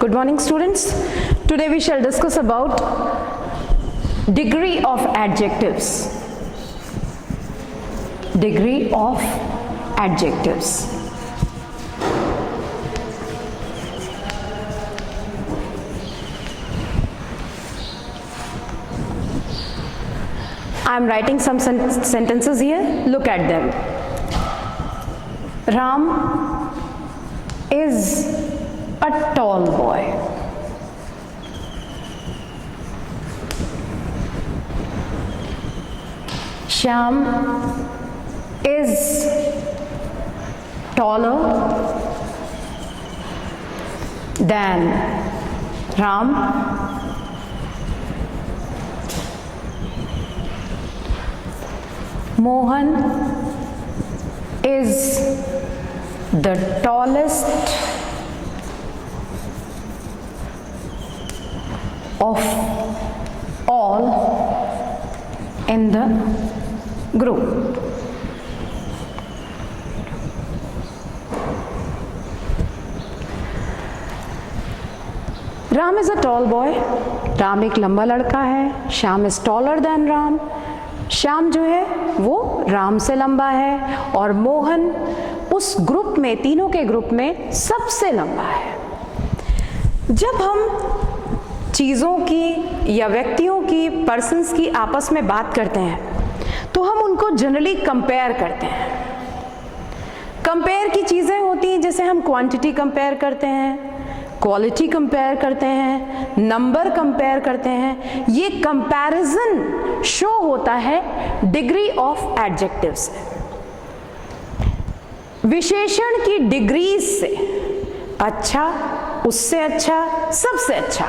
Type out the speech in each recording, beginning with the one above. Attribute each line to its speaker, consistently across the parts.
Speaker 1: Good morning, students. Today we shall discuss about degree of adjectives. Degree of adjectives. I am writing some sentences here. Look at them. Ram is a tall boy. Shyam is taller than Ram. Mohan is the tallest of all in the group. Ram is a tall boy. Ram एक लंबा लड़का है. Shyam is taller than Ram. Shyam जो है वो राम से लंबा है और मोहन उस ग्रुप में, तीनों के ग्रुप में सबसे लंबा है. जब हम चीज़ों की या व्यक्तियों की, पर्सन्स की आपस में बात करते हैं तो हम उनको जनरली कंपेयर करते हैं. कंपेयर की चीज़ें होती हैं जैसे हम क्वांटिटी कंपेयर करते हैं, क्वालिटी कंपेयर करते हैं, नंबर कंपेयर करते हैं. ये कंपैरिजन शो होता है डिग्री ऑफ एडजेक्टिव्स. विशेषण की डिग्रीज से, अच्छा, उससे अच्छा, सबसे अच्छा,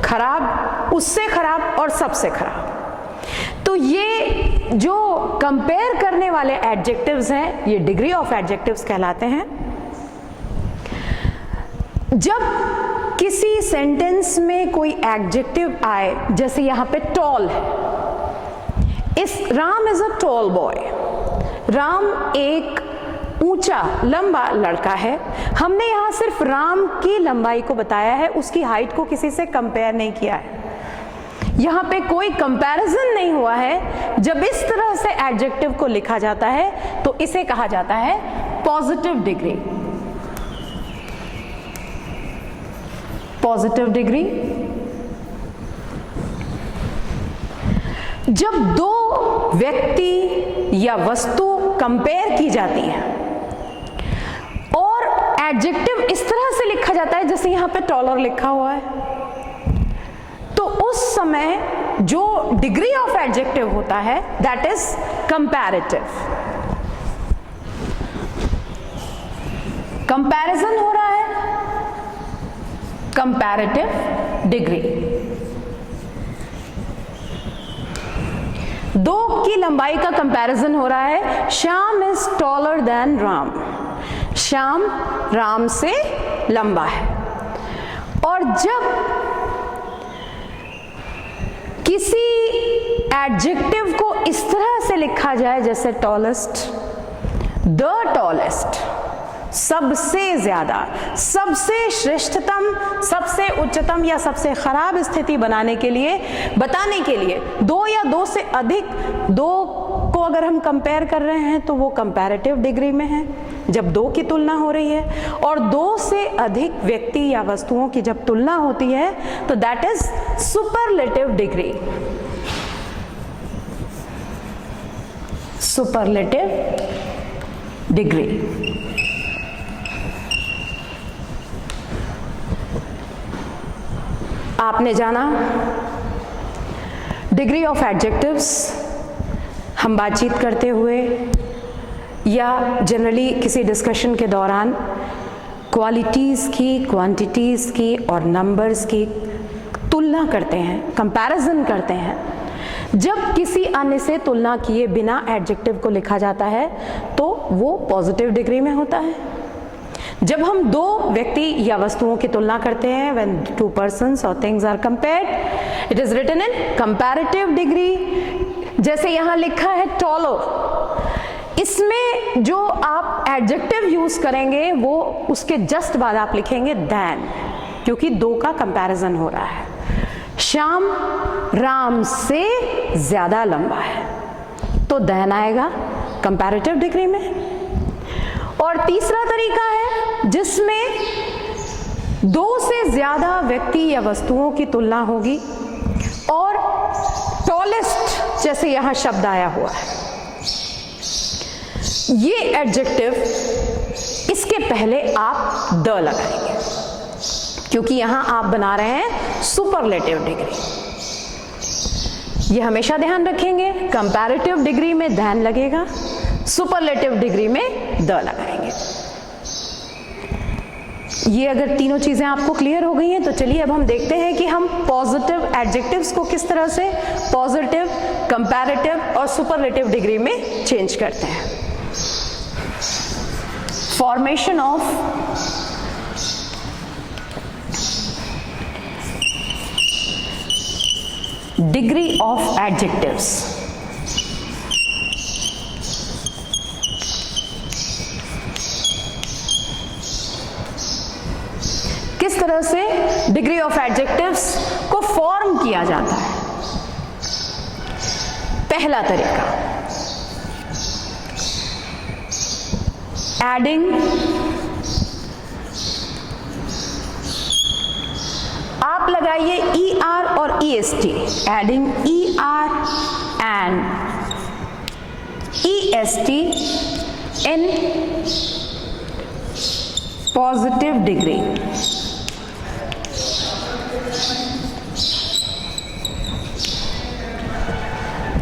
Speaker 1: खराब, उससे खराब और सबसे खराब. तो ये जो कंपेयर करने वाले एडजेक्टिव्स हैं ये डिग्री ऑफ एडजेक्टिव्स कहलाते हैं. जब किसी सेंटेंस में कोई एडजेक्टिव आए, जैसे यहां पे टॉल है, इस Ram is a tall boy. Ram एक ऊंचा, लंबा लड़का है. हमने यहां सिर्फ राम की लंबाई को बताया है, उसकी हाइट को किसी से कंपेयर नहीं किया है. यहां पे कोई कंपैरिजन नहीं हुआ है. जब इस तरह से एडजेक्टिव को लिखा जाता है तो इसे कहा जाता है पॉजिटिव डिग्री. Positive degree. जब दो व्यक्ति या वस्तु कंपेयर की जाती है और एडजेक्टिव इस तरह से लिखा जाता है जैसे यहां पे टॉलर लिखा हुआ है, तो उस समय जो डिग्री ऑफ एडजेक्टिव होता है दैट इज कंपैरेटिव. कंपैरिजन हो रहा है, कंपैरेटिव डिग्री. दो की लंबाई का कंपैरिजन हो रहा है. Shyam is taller than Ram. Shyam Ram से लंबा है. और जब किसी एडजेक्टिव को इस तरह से लिखा जाए जैसे टॉलेस्ट, द टॉलेस्ट, सबसे ज्यादा, सबसे श्रेष्ठतम, सबसे उच्चतम या सबसे खराब स्थिति बनाने के लिए, बताने के लिए दो या दो से अधिक, दो को अगर हम कंपेयर कर रहे हैं तो वो कंपैरेटिव डिग्री में है जब दो की तुलना हो रही है. और दो से अधिक व्यक्ति या वस्तुओं की जब तुलना होती है तो that is superlative degree. Superlative degree. आपने जाना डिग्री ऑफ एडजेक्टिव्स. हम बातचीत करते हुए या जनरली किसी डिस्कशन के दौरान क्वालिटीज़ की, क्वांटिटीज़ की और नंबर्स की तुलना करते हैं, कंपैरिजन करते हैं. जब किसी अन्य से तुलना किए बिना एडजेक्टिव को लिखा जाता है तो वो पॉजिटिव डिग्री में होता है. जब हम दो व्यक्ति या वस्तुओं की तुलना करते हैं, when two persons or things are compared, it is written in comparative degree. जैसे यहाँ लिखा है taller, इसमें जो आप एडजेक्टिव यूज करेंगे वो उसके जस्ट बाद आप लिखेंगे than. क्योंकि दो का कंपैरिजन हो रहा है। श्याम राम से ज्यादा लंबा है, तो देन आएगा कंपैरेटिव डिग्री में। और तीसरा तरीका है जिसमें दो से ज्यादा व्यक्ति या वस्तुओं की तुलना होगी और टॉलेस्ट जैसे यहां शब्द आया हुआ है, ये एडजेक्टिव इसके पहले आप द लगाएंगे, क्योंकि यहां आप बना रहे हैं सुपरलेटिव डिग्री। ये हमेशा ध्यान रखेंगे, कंपैरेटिव डिग्री में देन लगेगा, सुपरलेटिव डिग्री में द लगाएंगे। ये अगर तीनों चीजें आपको क्लियर हो गई हैं तो चलिए अब हम देखते हैं कि हम पॉजिटिव एडजेक्टिव्स को किस तरह से पॉजिटिव, कंपैरेटिव और सुपरलेटिव डिग्री में चेंज करते हैं। Formation of degree of adjectives. किस तरह से डिग्री ऑफ एडजेक्टिव्स को फॉर्म किया जाता है। पहला तरीका, एडिंग आप लगाइए ER और EST, adding ER and EST in positive degree.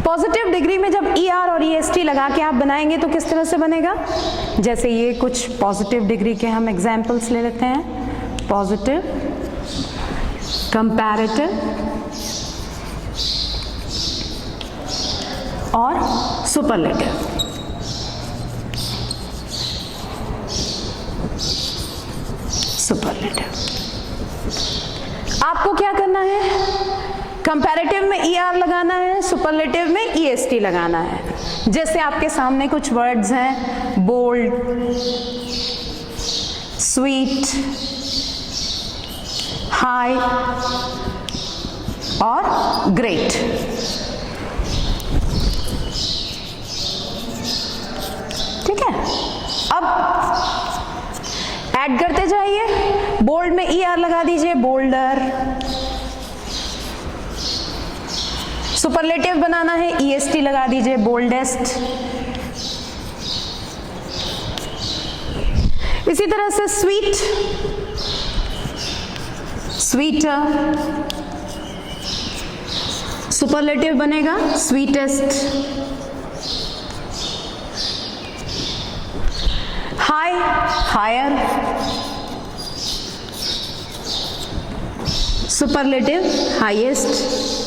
Speaker 1: Positive degree में जब ER और EST लगा के आप बनाएंगे तो किस तरह से बनेगा, जैसे ये कुछ पॉजिटिव डिग्री के हम एग्जाम्पल्स ले लेते हैं। पॉजिटिव, कंपैरेटिव और सुपरलेटिव। सुपरलेटिव आपको क्या करना है, कंपैरेटिव में ER लगाना है, सुपरलेटिव में EST लगाना है। जैसे आपके सामने कुछ वर्ड्स हैं, बोल्ड, स्वीट, हाई और ग्रेट। ठीक है, अब ऐड करते जाइए। बोल्ड में ER लगा दीजिए, बोल्डर। सुपरलेटिव बनाना है, EST लगा दीजिए, बोल्डेस्ट। इसी तरह से स्वीट, स्वीटर। सुपरलेटिव बनेगा sweetest. High, higher. Superlative highest.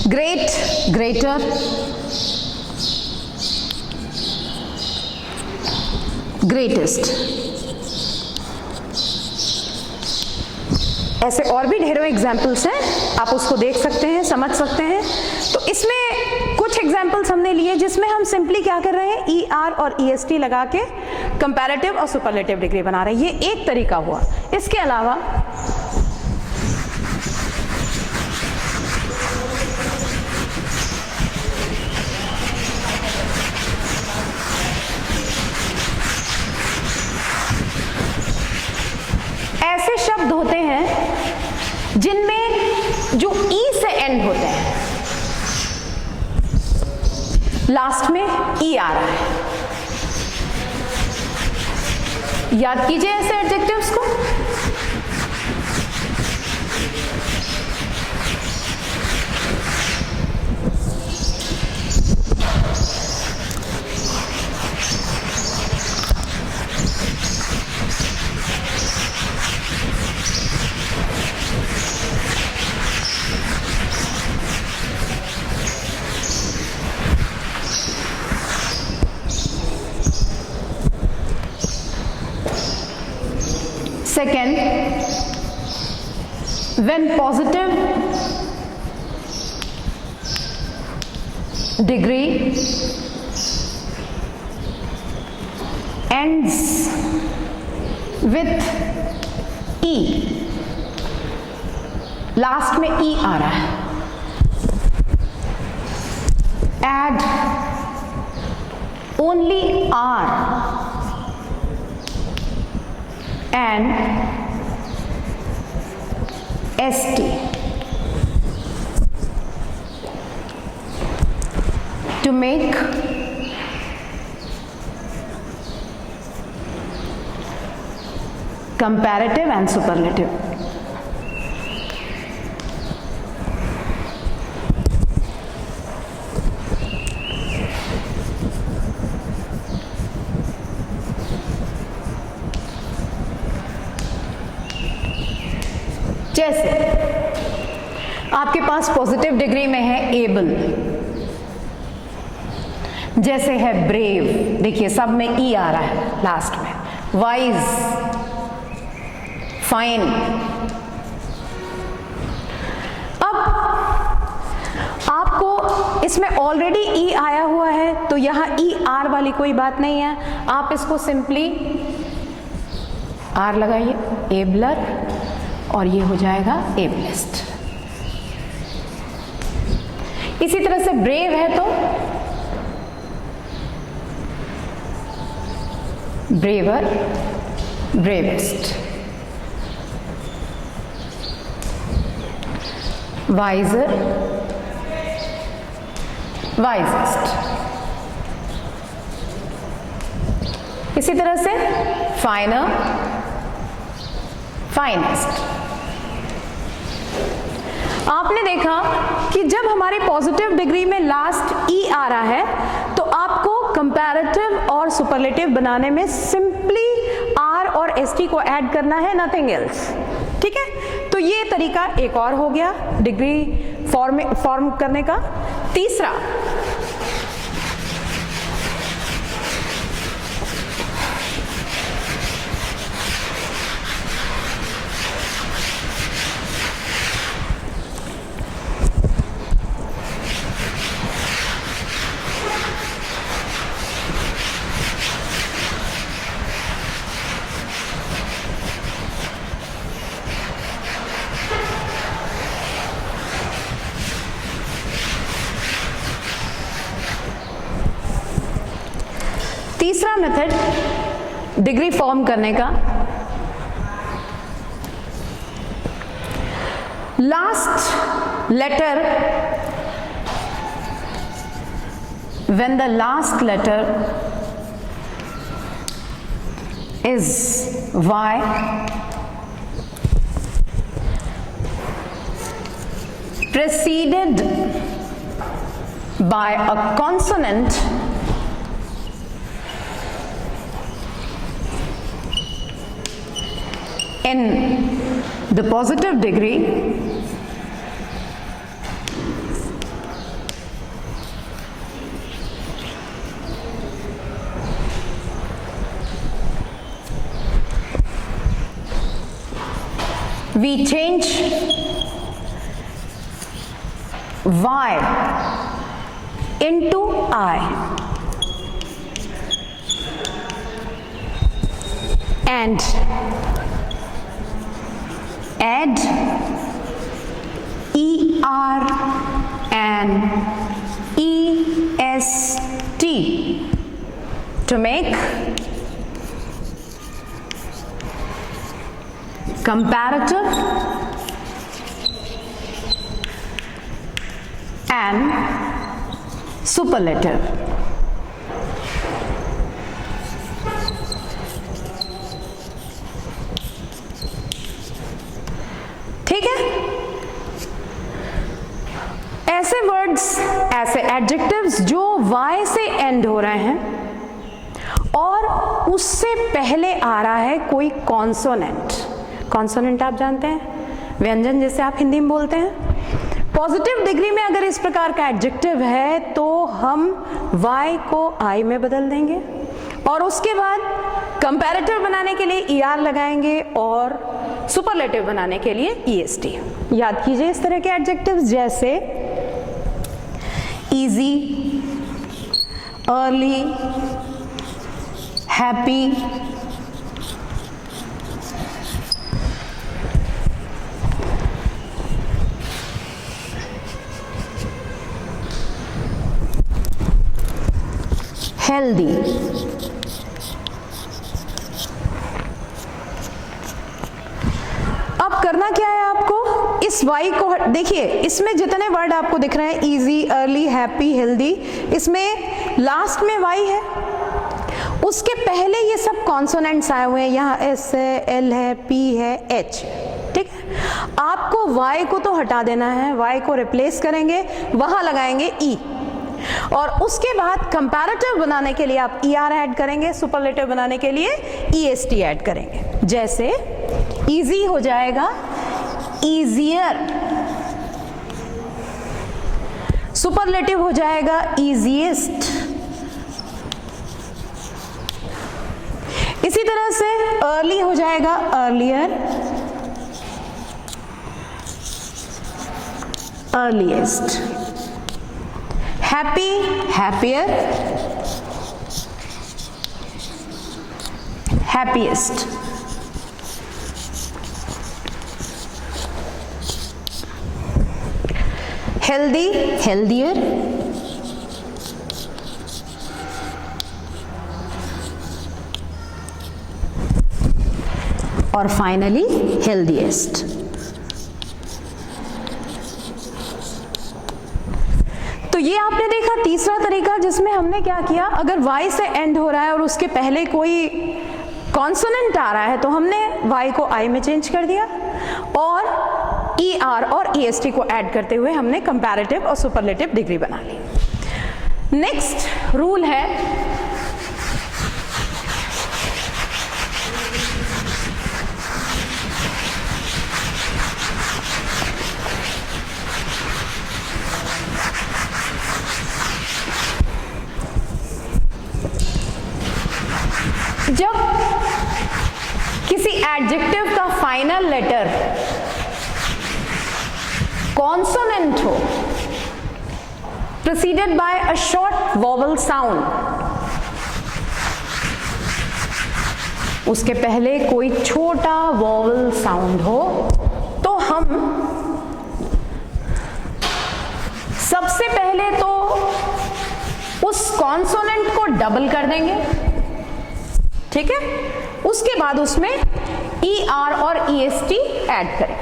Speaker 1: Great, greater. Greatest. ऐसे और भी ढेरों एग्जाम्पल्स हैं, आप उसको देख सकते हैं, समझ सकते हैं। तो इसमें कुछ एग्जाम्पल्स हमने लिए जिसमें हम सिंपली क्या कर रहे हैं, ER और EST लगा के कंपैरेटिव और सुपरलेटिव डिग्री बना रहे हैं। ये एक तरीका हुआ। इसके अलावा ऐसे शब्द होते हैं जिनमें जो E से एंड होते हैं, लास्ट में E आ रहा है। याद कीजिए ऐसे एडजेक्टिव्स को। Second, when positive degree ends with E, last में ई आ रहा है, add only R and ST to make comparative and superlative. जैसे आपके पास पॉजिटिव डिग्री में है एबल, जैसे है ब्रेव, देखिए सब में ई आ रहा है लास्ट में, वाइज, फाइन। अब आपको इसमें ऑलरेडी ई आया हुआ है तो यहां ई आर वाली कोई बात नहीं है, आप इसको सिंपली आर लगाइए, एबलर, और ये हो जाएगा एबलिस्ट। इसी तरह से ब्रेव है तो ब्रेवर, ब्रेवेस्ट, वाइजर, वाइजेस्ट। इसी तरह से फाइनर, फाइनेस्ट। आपने देखा कि जब हमारी पॉजिटिव डिग्री में लास्ट ई आ रहा है तो आपको कंपैरेटिव और सुपरलेटिव बनाने में सिंपली आर और एसटी को ऐड करना है, नथिंग एल्स। ठीक है, तो ये तरीका एक और हो गया डिग्री फॉर्म करने का। तीसरा, तीसरा मेथड डिग्री फॉर्म करने का, last letter, when the last letter is Y, preceded by a consonant in the positive degree, we change Y into I and add ER and EST to make comparative and superlative. ठीक है, ऐसे words, ऐसे adjectives जो Y से and हो रहे हैं और उससे पहले आ रहा है कोई कॉन्सोनेंट। कॉन्सोनेंट आप जानते हैं, व्यंजन जैसे आप हिंदी में बोलते हैं। पॉजिटिव डिग्री में अगर इस प्रकार का एडजेक्टिव है तो हम Y को I में बदल देंगे और उसके बाद कंपैरेटिव बनाने के लिए ER लगाएंगे और सुपरलेटिव बनाने के लिए EST। याद कीजिए इस तरह के एडजेक्टिव्स जैसे इजी, अर्ली, हैप्पी, हेल्दी। अब करना क्या है आपको, इस y को देखिए, इसमें जितने वर्ड आपको दिख रहे हैं, इजी, अर्ली, हैप्पी, हेल्दी, इसमें लास्ट में y है, उसके पहले ये सब कॉन्सोनेंट्स आए हुए हैं, यहाँ s है, l है, p है, h, ठीक है। आपको y को तो हटा देना है, y को रिप्लेस करेंगे, वहां लगाएंगे e, और उसके बाद कंपैरेटिव बनाने के लिए आप er ऐड करेंगे, सुपरलेटिव बनाने के लिए est ऐड करेंगे। जैसे इजी हो जाएगा easier, सुपरलेटिव हो जाएगा easiest। इसी तरह से अर्ली हो जाएगा earlier, earliest, happy, happier, happiest। Healthy, healthier, और फाइनली हेल्दीएस्ट। तो ये आपने देखा तीसरा तरीका, जिसमें हमने क्या किया, अगर y से एंड हो रहा है और उसके पहले कोई कॉन्सोनेंट आ रहा है तो हमने y को I में चेंज कर दिया, और ER और EST को ऐड करते हुए हमने कंपैरेटिव और सुपरलेटिव डिग्री बना ली। नेक्स्ट रूल है जब किसी एडजेक्टिव का फाइनल लेटर कॉन्सोनेंट हो preceded by a short vowel sound, उसके पहले कोई छोटा वॉवल साउंड हो, तो हम सबसे पहले तो उस कॉन्सोनेंट को डबल कर देंगे, ठीक है। उसके बाद उसमें ER और EST ऐड करें।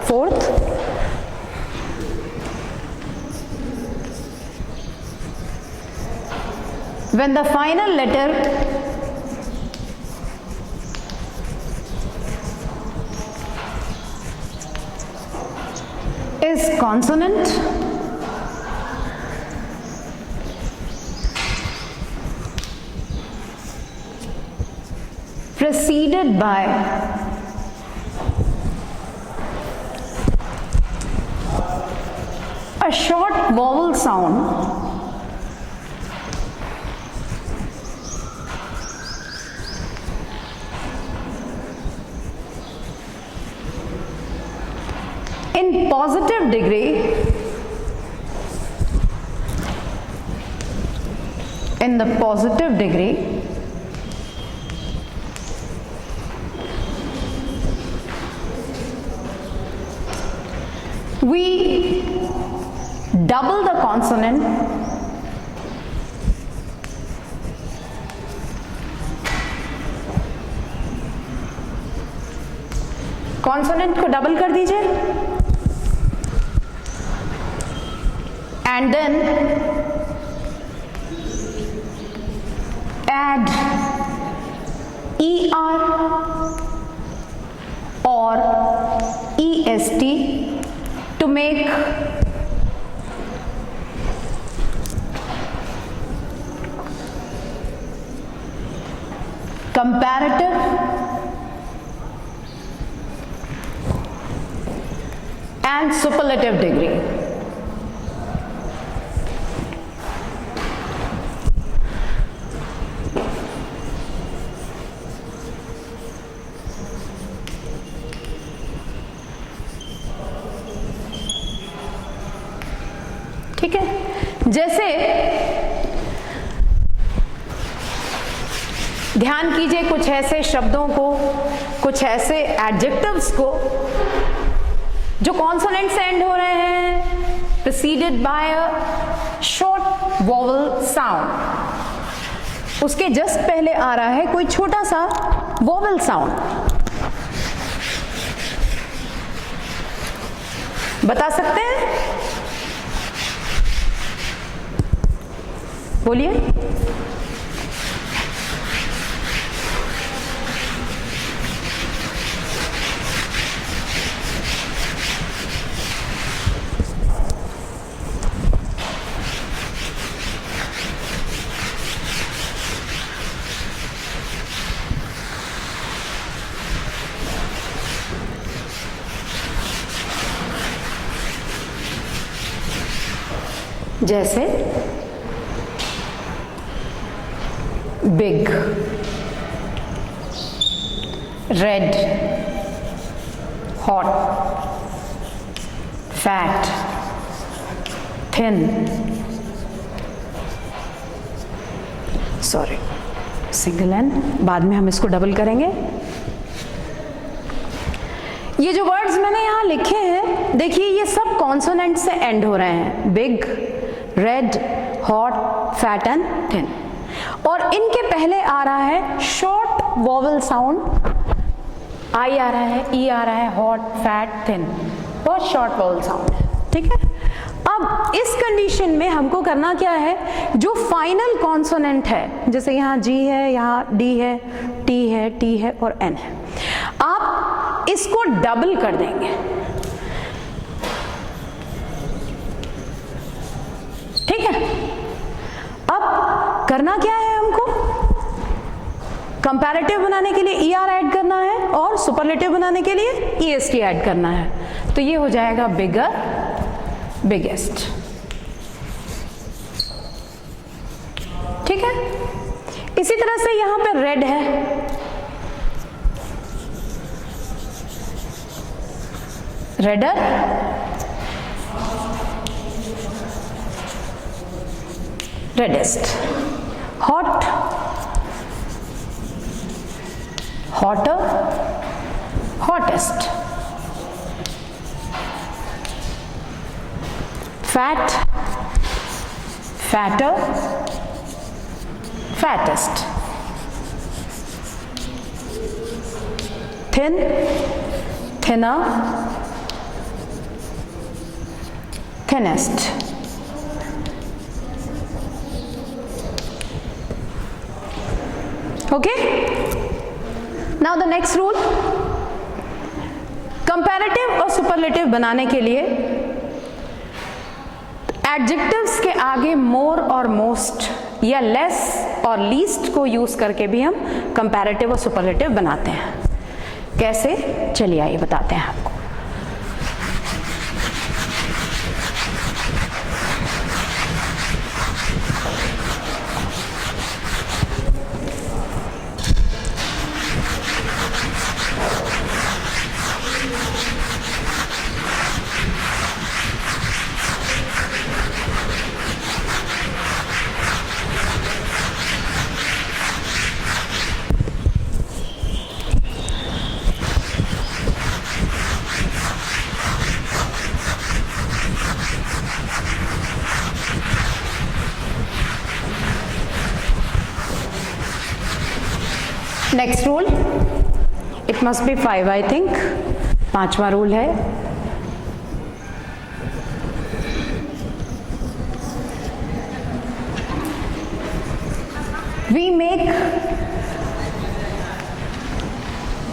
Speaker 1: Fourth, when the final letter is consonant, preceded by a short vowel sound, in positive degree, in the positive degree, we double the consonant consonant को डबल कर दीजिए, and then add ER or EST to make comparative and superlative degree. ठीक है, जैसे ध्यान कीजिए कुछ ऐसे शब्दों को, कुछ ऐसे एडजेक्टिव्स को जो कॉन्सोनेंट से एंड हो रहे हैं, preceded by a short vowel sound. उसके जस्ट पहले आ रहा है कोई छोटा सा वोवेल साउंड। बता सकते हैं? बोलिए। जैसे big, red, hot, fat, thin, sorry single N, बाद में हम इसको डबल करेंगे। ये जो वर्ड्स मैंने यहाँ लिखे हैं, देखिए ये सब कॉन्सोनेंट से एंड हो रहे हैं, big, red, hot, fat and thin. और इनके पहले आ रहा है शॉर्ट वोवेल साउंड, आई आ रहा है, ई आ रहा है, हॉट, फैट, थिन, बहुत शॉर्ट वोवेल साउंड है, ठीक है। अब इस कंडीशन में हमको करना क्या है, जो फाइनल कॉन्सोनेंट है, जैसे यहाँ जी है, यहाँ डी है, टी है, टी है और एन है, आप इसको डबल कर देंगे, ठीक है। अब करना क्या है हमको, कंपैरेटिव बनाने के लिए ई आर ऐड करना है और सुपरलेटिव बनाने के लिए ई एस टी ऐड करना है। तो ये हो जाएगा बिगर, बिगेस्ट, ठीक है। इसी तरह से यहां पे रेड है, redder, reddest, hot, hotter, hottest, fat, fatter, fattest, thin, thinner, thinnest, okay. Now the next rule, comparative और सुपरलेटिव बनाने के लिए एडजेक्टिव्स के आगे मोर और मोस्ट या लेस और लीस्ट को यूज करके भी हम कंपैरेटिव और सुपरलेटिव बनाते हैं। कैसे, चलिए आइए बताते हैं आपको। Next rule, it must be 5 I think, 5वां रूल है, we make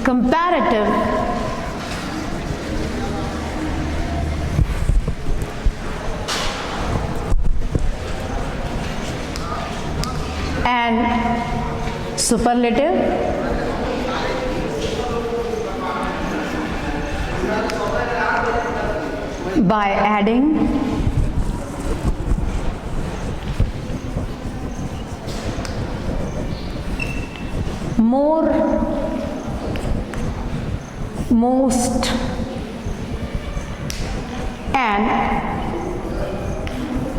Speaker 1: comparative and superlative by adding more, most and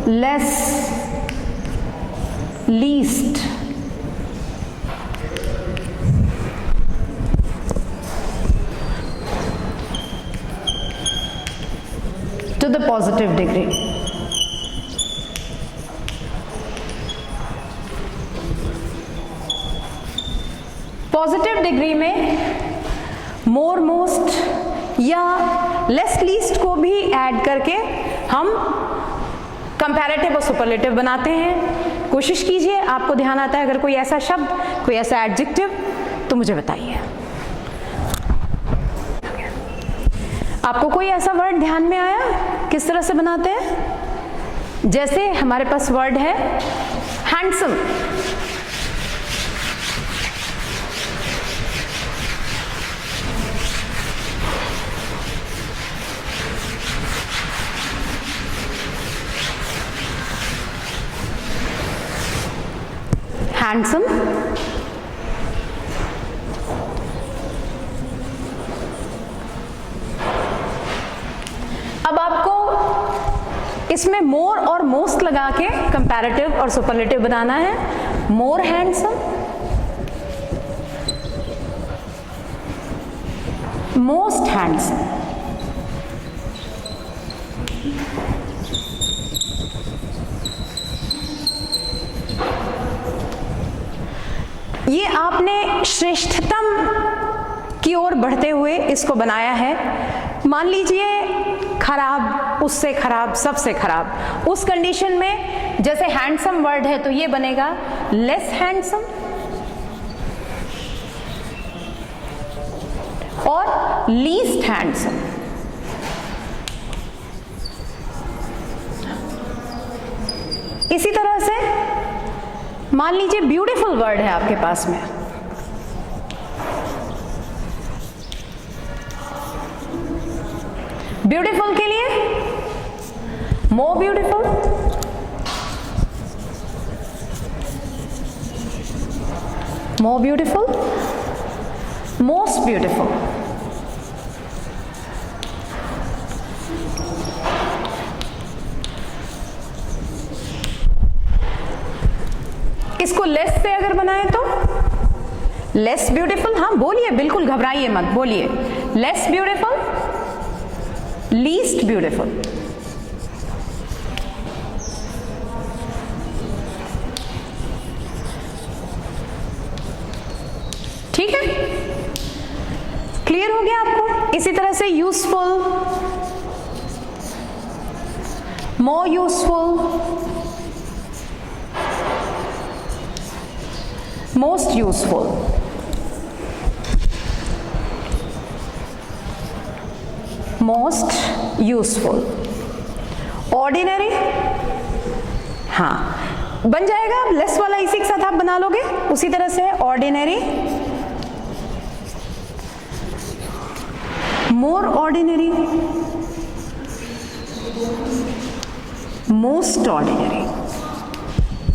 Speaker 1: less least, to the positive degree. Positive degree में मोर मोस्ट या लेस लीस्ट को भी ऐड करके हम comparative और superlative बनाते हैं। कोशिश कीजिए, आपको ध्यान आता है अगर कोई ऐसा शब्द, कोई ऐसा एडजेक्टिव, तो मुझे बताइए। आपको कोई ऐसा वर्ड ध्यान में आया किस तरह से बनाते हैं? जैसे हमारे पास वर्ड है हैंडसम। हैंडसम, अब आपको इसमें मोर और मोस्ट लगा के कंपैरेटिव और सुपरलेटिव बनाना है। मोर हैंडसम, मोस्ट हैंडसम। ये आपने श्रेष्ठतम की ओर बढ़ते हुए इसको बनाया है। मान लीजिए खराब, उससे खराब, सबसे खराब, उस कंडीशन में जैसे हैंडसम वर्ड है तो ये बनेगा लेस हैंडसम और लीस्ट हैंडसम। इसी तरह से मान लीजिए ब्यूटीफुल वर्ड है आपके पास में, ब्यूटीफुल के लिए more beautiful, more beautiful, most beautiful. इसको लेस से अगर बनाएं तो लेस ब्यूटीफुल, हाँ बोलिए, बिल्कुल घबराइए मत, बोलिए लेस ब्यूटीफुल, लीस्ट ब्यूटीफुल। ठीक है, क्लियर हो गया आपको? इसी तरह से useful, more useful, most useful, most useful, ordinary, हाँ बन जाएगा, लेस वाला इसी के साथ आप बना लोगे। उसी तरह से ordinary, more ordinary, most ordinary।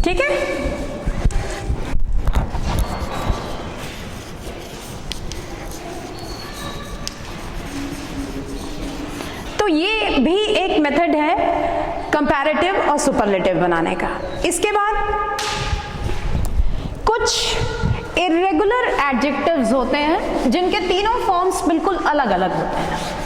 Speaker 1: ठीक है, तो ये भी एक मेथड है कंपैरेटिव और सुपरलेटिव बनाने का। इसके बाद कुछ इर्रेगुलर एडजेक्टिव्स होते हैं जिनके तीनों फॉर्म्स बिल्कुल अलग अलग होते हैं।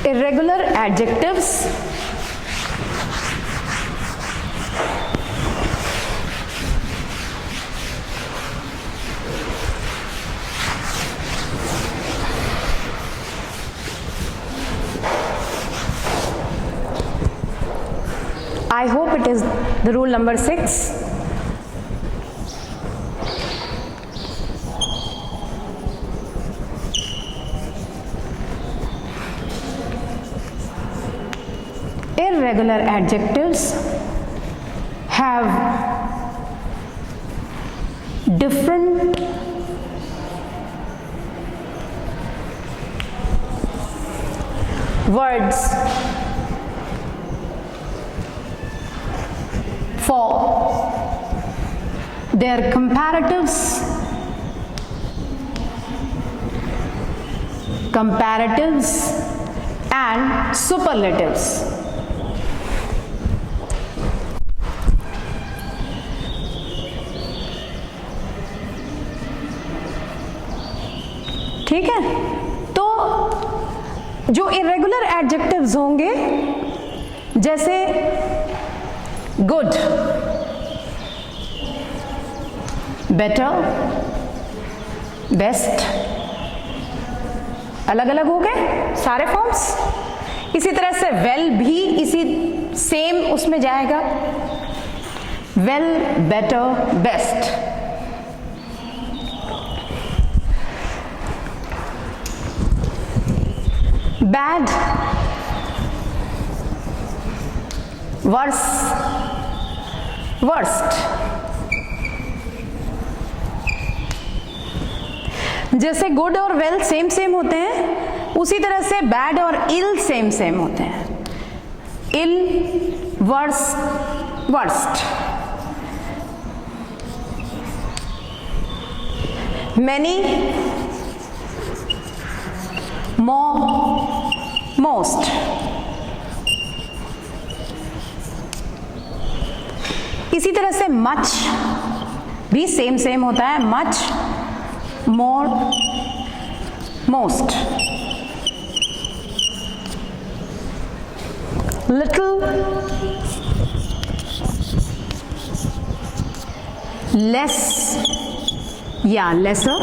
Speaker 1: Irregular adjectives, I hope it is the rule number 6. irregular adjectives have different words for their comparatives, and superlatives. ठीक है, तो जो इरेगुलर एडजेक्टिव्स होंगे जैसे गुड, बेटर, बेस्ट, अलग अलग हो गए सारे फॉर्म्स। इसी तरह से वेल भी इसी सेम उसमें जाएगा, well, better, best. Bad, worse, worst. जैसे गुड और वेल सेम सेम होते हैं, उसी तरह से बैड और इल सेम सेम होते हैं। Ill, worse, worst. Many, more, most. इसी तरह से मच भी सेम सेम होता है, much, more, most. Little, less या लेसर,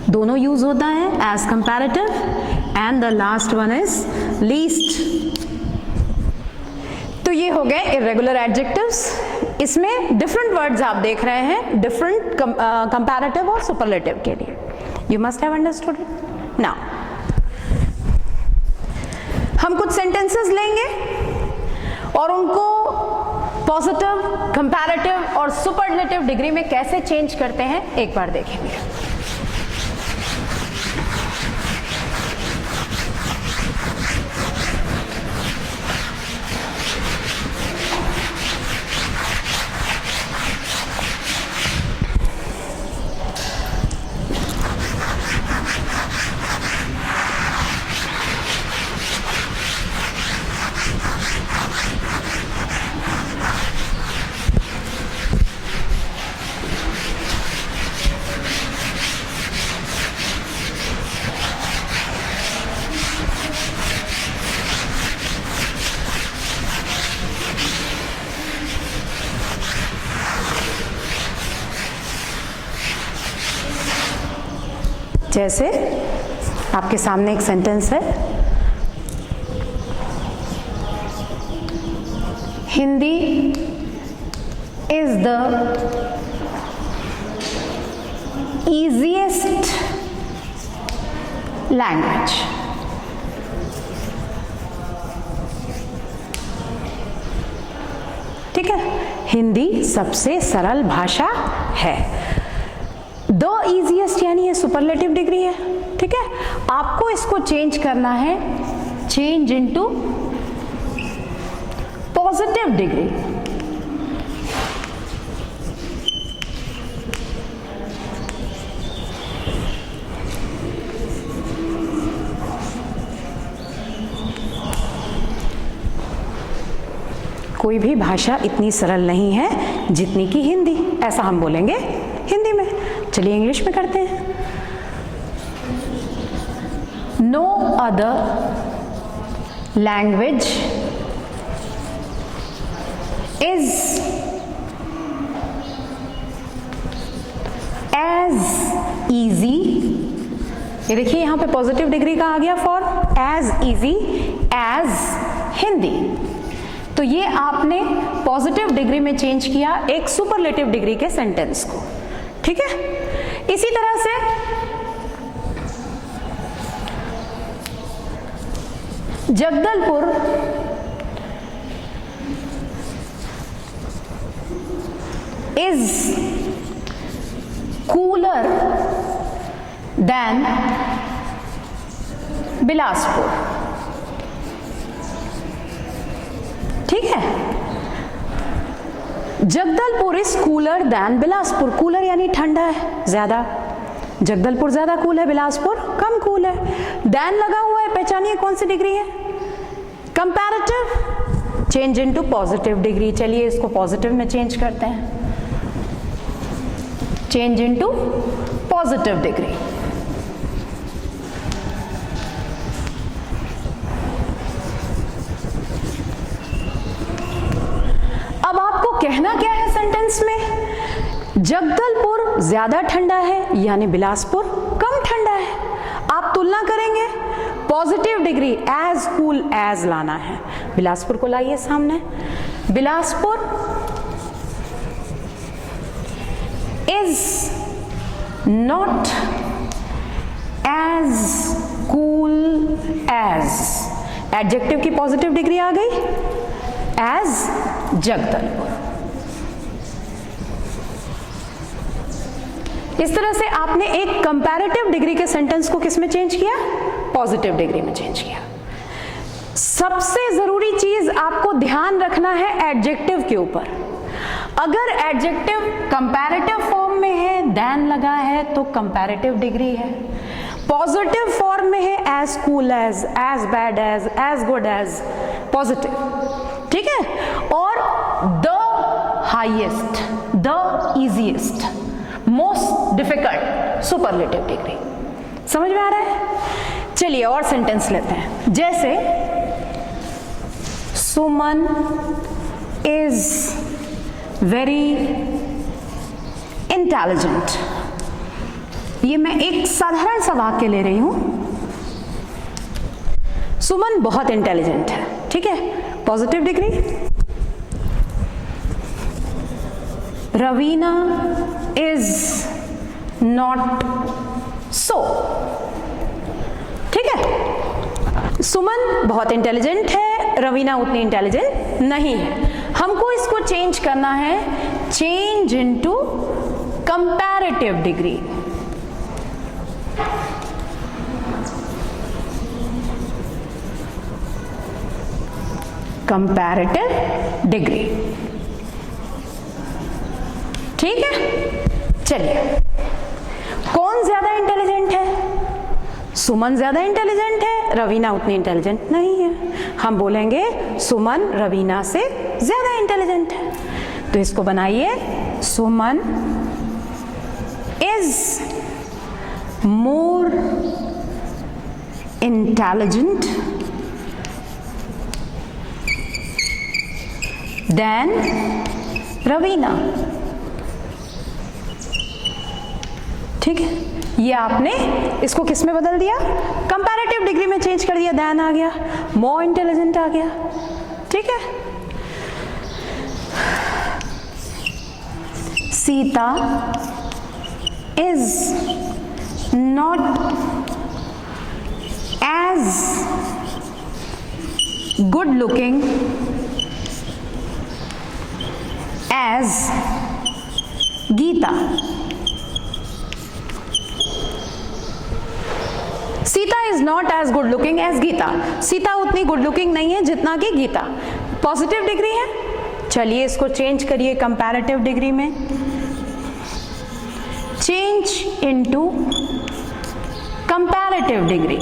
Speaker 1: दोनों यूज होता है as comparative, and the last one is least. तो ये हो गए इरेगुलर एडजेक्टिव्स। इसमें डिफरेंट वर्ड्स आप देख रहे हैं डिफरेंट कंपैरेटिव और सुपरलेटिव के लिए। You must have understood it. Now हम कुछ सेंटेंसेस लेंगे और उनको पॉजिटिव, कंपैरेटिव और सुपरलेटिव डिग्री में कैसे चेंज करते हैं एक बार देखेंगे। जैसे आपके सामने एक सेंटेंस है, Hindi is the easiest language। ठीक है, हिंदी सबसे सरल भाषा है। द ईजीएस्ट यानी ये सुपरलेटिव डिग्री है। ठीक है, आपको इसको चेंज करना है, चेंज इनटू पॉजिटिव डिग्री। कोई भी भाषा इतनी सरल नहीं है जितनी कि हिंदी, ऐसा हम बोलेंगे हिंदी में। चलिए इंग्लिश में करते हैं। No other language is as easy, ये देखिए यहां पे पॉजिटिव डिग्री का आ गया for, as easy as Hindi. तो ये आपने पॉजिटिव डिग्री में चेंज किया एक सुपरलेटिव डिग्री के सेंटेंस को। ठीक है, इसी तरह से Jagdalpur is cooler than Bilaspur. ठीक है, Jagdalpur is cooler than Bilaspur. Cooler यानी ठंडा है ज्यादा, जगदलपुर ज्यादा कूल है, बिलासपुर कम कूल है। देन लगा हुआ है, पहचानिए कौन सी डिग्री है, comparative, change into positive degree. चलिए इसको पॉजिटिव में चेंज करते हैं, चेंज इनटू पॉजिटिव डिग्री। अब आपको कहना क्या है सेंटेंस में, जगदलपुर ज्यादा ठंडा है यानी बिलासपुर कम ठंडा है। आप तुलना करेंगे, positive degree as cool as लाना है, बिलासपुर को लाइए सामने। Bilaspur is not as cool as, adjective की पॉजिटिव डिग्री आ गई, एज जगदलपुर। इस तरह से आपने एक कंपैरेटिव डिग्री के सेंटेंस को किस में चेंज किया, पॉजिटिव डिग्री में चेंज किया। सबसे जरूरी चीज आपको ध्यान रखना है एडजेक्टिव के ऊपर। अगर एडजेक्टिव कंपैरेटिव फॉर्म में है, देन लगा है, तो कंपैरेटिव डिग्री है। पॉजिटिव फॉर्म में है, as cool as bad as good as, positive. ठीक है, और the highest, the easiest, most difficult, superlative degree. समझ में आ रहा है? चलिए और सेंटेंस लेते हैं, जैसे सुमन इज वेरी इंटेलिजेंट। ये मैं एक साधारण सा वाक्य ले रही हूं, सुमन बहुत इंटेलिजेंट है। ठीक है, positive degree. Raveena is not so. ठीक है, सुमन बहुत इंटेलिजेंट है, रवीना उतनी इंटेलिजेंट नहीं है। हमको इसको चेंज करना है, change into comparative degree. Comparative degree. ठीक है, चलिए कौन ज्यादा इंटेलिजेंट है, सुमन ज्यादा इंटेलिजेंट है, रवीना उतनी इंटेलिजेंट नहीं है। हम बोलेंगे सुमन रवीना से ज्यादा इंटेलिजेंट है। तो इसको बनाइए, Suman is more intelligent than Raveena. ठीक है, ये आपने इसको किस में बदल दिया, कंपैरेटिव डिग्री में चेंज कर दिया, देन आ गया, मोर इंटेलिजेंट आ गया। ठीक है, Sita is not as good looking as Gita. Sita is not as good looking as Gita. Sita उतनी गुड लुकिंग नहीं है जितना कि गीता। पॉजिटिव डिग्री है। चलिए इसको चेंज करिए कंपैरेटिव डिग्री में, change into comparative degree.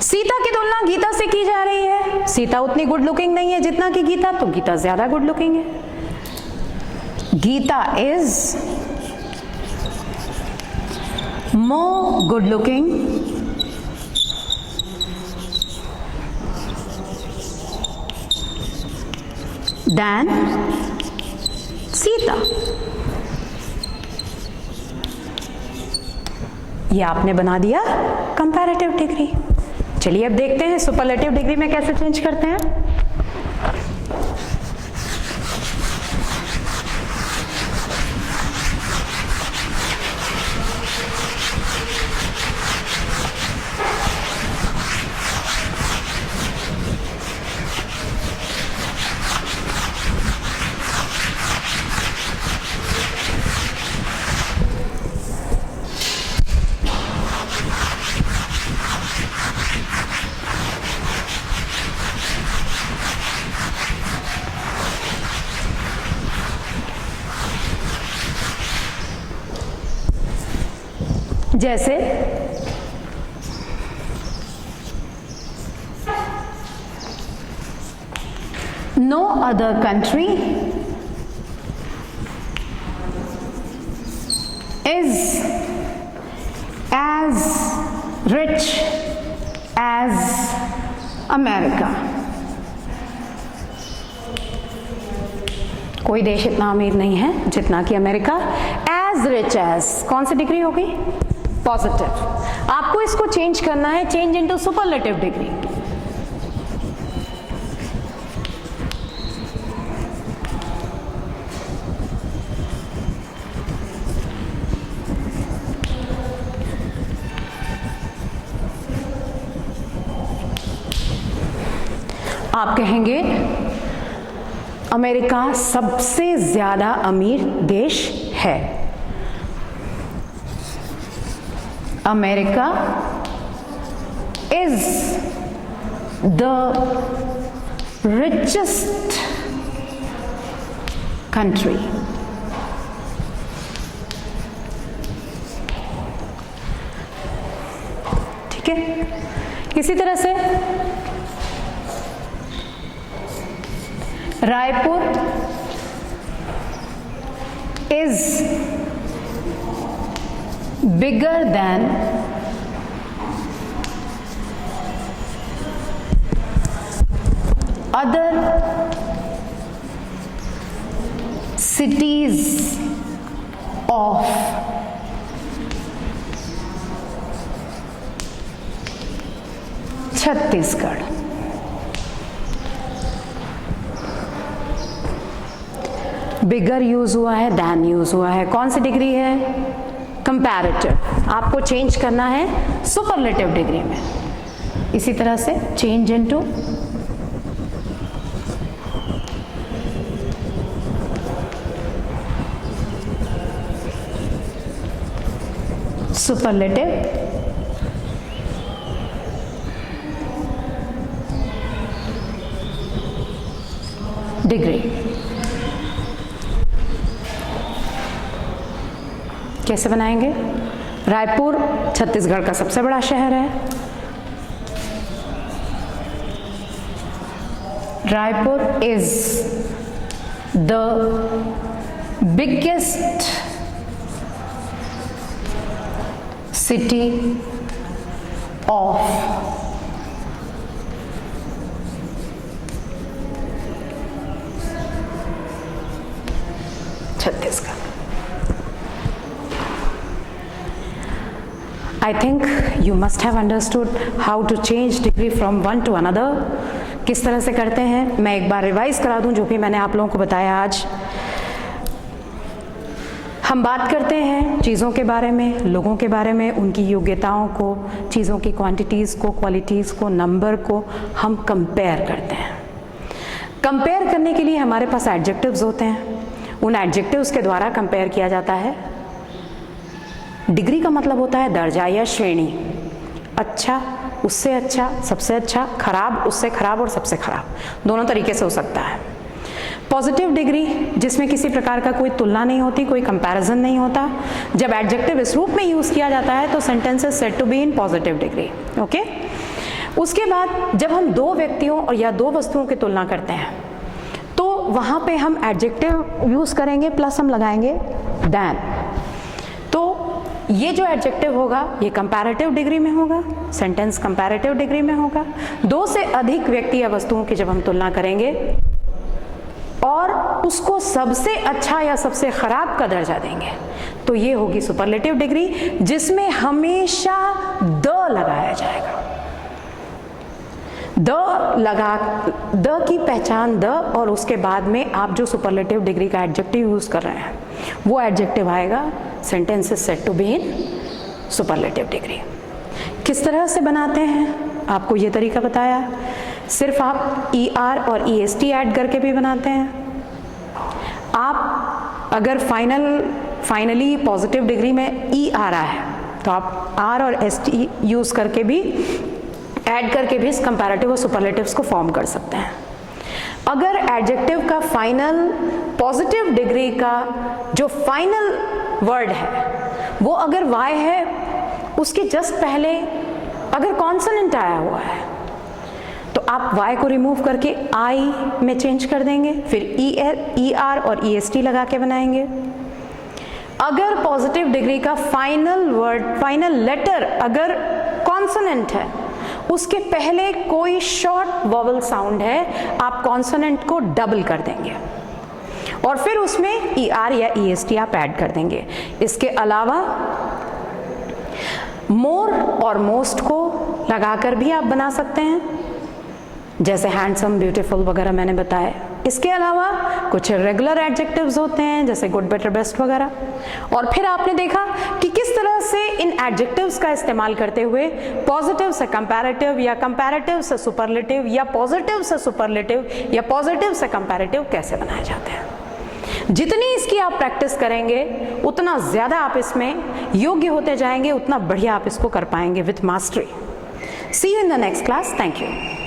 Speaker 1: Sita की तुलना गीता से की जा रही है। सीता उतनी गुड लुकिंग नहीं है जितना कि गीता, तो गीता ज्यादा गुड लुकिंग है। Gita is more good looking than Sita. ये आपने बना दिया कंपैरेटिव डिग्री। चलिए अब देखते हैं सुपरलेटिव डिग्री में कैसे चेंज करते हैं। जैसे no other country is as rich as America. कोई देश इतना अमीर नहीं है जितना कि अमेरिका। एज रिच एज कौन सी डिग्री होगी? पॉजिटिव। आपको इसको चेंज करना है, चेंज इनटू सुपरलेटिव डिग्री। आप कहेंगे अमेरिका सबसे ज्यादा अमीर देश है। America is the richest country. ठीक है। इसी तरह से Raipur is bigger than other cities of Chhattisgarh. Bigger use हुआ है, दैन यूज हुआ है। कौन सी डिग्री है? कंपैरेटिव। आपको चेंज करना है सुपरलेटिव डिग्री में। इसी तरह से चेंज इनटू सुपरलेटिव डिग्री। कैसे बनाएंगे? रायपुर छत्तीसगढ़ का सबसे बड़ा शहर है। Raipur is the biggest city of Chhattisgarh. I think you must have understood how to change degree from one to another. किस तरह से करते हैं मैं एक बार रिवाइज करा दूं जो भी मैंने आप लोगों को बताया। आज हम बात करते हैं चीज़ों के बारे में, लोगों के बारे में, उनकी योग्यताओं को, चीज़ों की क्वांटिटीज़ को, क्वालिटीज़ को, नंबर को हम कंपेयर करते हैं। कंपेयर करने के लिए हमारे पास एडजेक्टिव्स होते हैं। उन एडजेक्टिव्स के द्वारा कंपेयर किया जाता है। डिग्री का मतलब होता है दर्जा या श्रेणी। अच्छा, उससे अच्छा, सबसे अच्छा, खराब, उससे खराब और सबसे खराब, दोनों तरीके से हो सकता है। पॉजिटिव डिग्री जिसमें किसी प्रकार का कोई तुलना नहीं होती, कोई कंपैरिजन नहीं होता। जब एडजेक्टिव इस रूप में यूज किया जाता है तो sentence is said to be in positive degree. Okay. उसके बाद जब हम दो व्यक्तियों और या दो वस्तुओं की तुलना करते हैं तो वहां पे हम एडजेक्टिव यूज करेंगे प्लस हम लगाएंगे दैन। तो ये जो एडजेक्टिव होगा ये कंपैरेटिव डिग्री में होगा, सेंटेंस कंपैरेटिव डिग्री में होगा। दो से अधिक व्यक्ति या वस्तुओं की जब हम तुलना करेंगे और उसको सबसे अच्छा या सबसे खराब का दर्जा देंगे तो ये होगी सुपरलेटिव डिग्री, जिसमें हमेशा द लगाया जाएगा। द की पहचान द और उसके बाद में आप जो सुपरलेटिव डिग्री का एडजेक्टिव यूज कर रहे हैं वो एडजेक्टिव आएगा। Sentence is said to be in superlative degree. किस तरह से बनाते हैं आपको ये तरीका बताया। सिर्फ आप ER और EST ऐड करके भी बनाते हैं। आप अगर फाइनली पॉजिटिव डिग्री में E आ रहा है तो आप R और ST यूज करके भी ऐड करके भी इस कंपैरेटिव और सुपरलेटिव्स को फॉर्म कर सकते हैं। अगर एडजेक्टिव का फाइनल पॉजिटिव डिग्री का जो फाइनल वर्ड है वो अगर Y है उसके जस्ट पहले अगर कॉन्सोनेंट आया हुआ है तो आप y को रिमूव करके I में चेंज कर देंगे, फिर ER और EST लगा के बनाएंगे। अगर पॉजिटिव डिग्री का फाइनल वर्ड, फाइनल लेटर अगर कॉन्सोनेंट है, उसके पहले कोई शॉर्ट वॉवल साउंड है, आप कॉन्सोनेंट को डबल कर देंगे और फिर उसमें ER या EST आप ऐड कर देंगे। इसके अलावा मोर और मोस्ट को लगाकर भी आप बना सकते हैं, जैसे हैंडसम, ब्यूटीफुल वगैरह मैंने बताया। इसके अलावा कुछ रेगुलर एडजेक्टिव्स होते हैं जैसे गुड, बेटर, बेस्ट वगैरह। और फिर आपने देखा कि किस तरह से इन एडजेक्टिव्स का इस्तेमाल करते हुए पॉजिटिव से कंपैरेटिव या कंपैरेटिव से सुपरलेटिव या पॉजिटिव से सुपरलेटिव या पॉजिटिव से कंपैरेटिव कैसे बनाए जाते हैं। जितनी इसकी आप प्रैक्टिस करेंगे उतना ज़्यादा आप इसमें योग्य होते जाएंगे, उतना बढ़िया आप इसको कर पाएंगे with mastery. See you in the next class. Thank you.